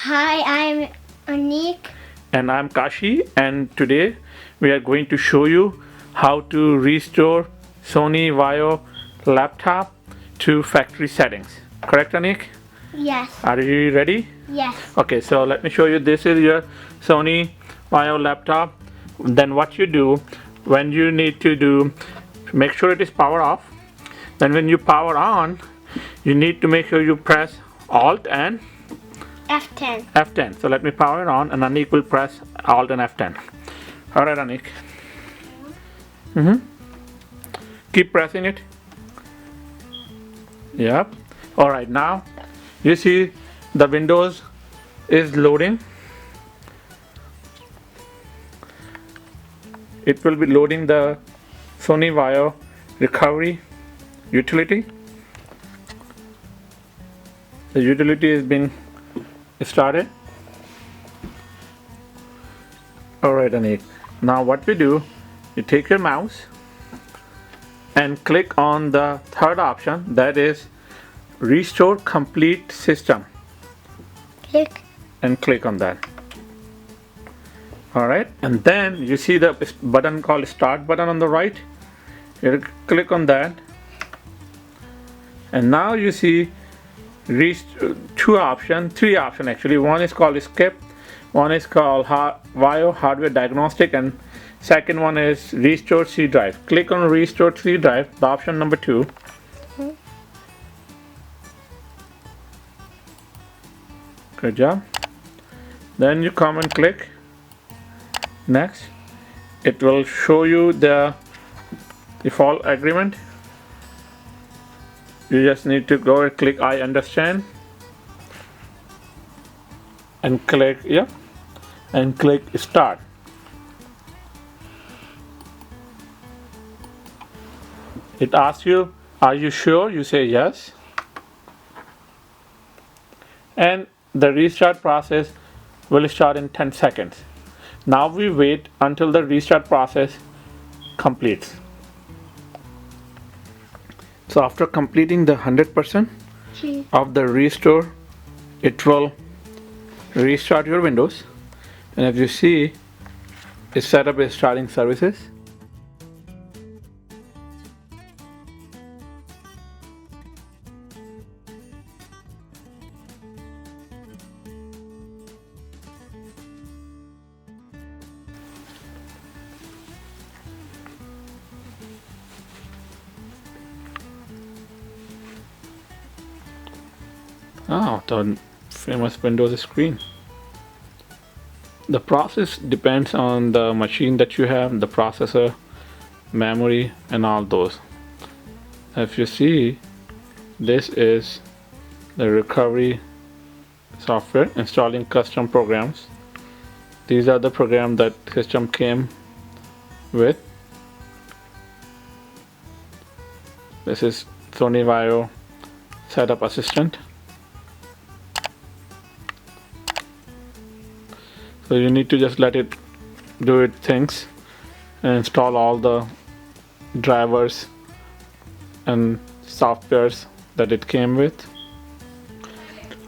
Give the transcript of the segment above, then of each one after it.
Hi, I'm Aniq. And I'm Kashi, and today we are going to show you how to restore Sony Vaio laptop to factory settings. Correct, Aniq? Yes. Are you ready? Yes. Okay, so let me show you. This is your Sony Vaio laptop. Then what you do when you need to do, make sure it is power off. Then when you power on, you need to make sure you press Alt and F10. F10. So let me power it on, and Aniq will press Alt and F10. All right, Aniq. Keep pressing it. Yep. All right, now you see the Windows is loading. It will be loading the Sony Vaio recovery utility. The utility has been started. Alright, Aniq. Now what we do, you take your mouse and click on the third option, that is Restore Complete System. Click. And click on that. Alright, and then you see the button called Start button on the right. You click on that, and now you see three options actually. One is called Skip, one is called Vaio Hardware Diagnostic, and second one is Restore C Drive. Click on Restore C Drive, the option number 2. Good job. Then you come and click Next. It will show you the default agreement. You just need to go and click I understand and click and click Start. It asks you, are you sure? You say yes, and the restart process will start in 10 seconds. Now we wait until the restart process completes. So after completing the 100% of the restore, it will restart your Windows, and as you see, it's set up as starting services. Oh, the famous Windows screen. The process depends on the machine that you have, the processor, memory, and all those. If you see, this is the recovery software, installing custom programs. These are the programs that system came with. This is Sony Vaio Setup Assistant. So you need to just let it do its things and install all the drivers and softwares that it came with.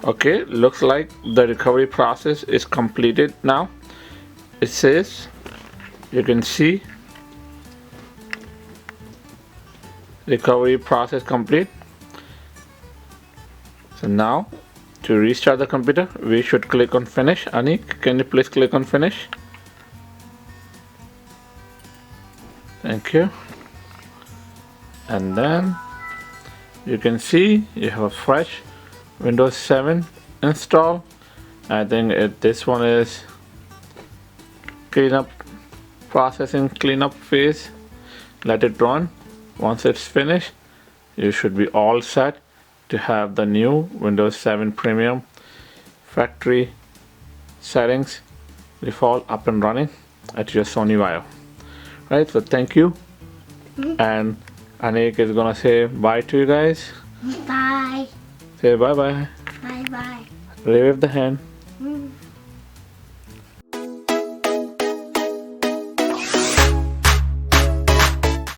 Okay, looks like the recovery process is completed now. It says, you can see, recovery process complete. So now, to restart the computer, we should click on Finish. Aniq, can you please click on Finish? Thank you. And then you can see you have a fresh Windows 7 install. I think this one is cleanup, processing cleanup phase. Let it run. Once it's finished, you should be all set to have the new Windows 7 Premium factory settings default up and running at your Sony Vaio. Right, so thank you. And Aniq is gonna say bye to you guys. Bye. Say bye bye. Bye bye. Wave the hand.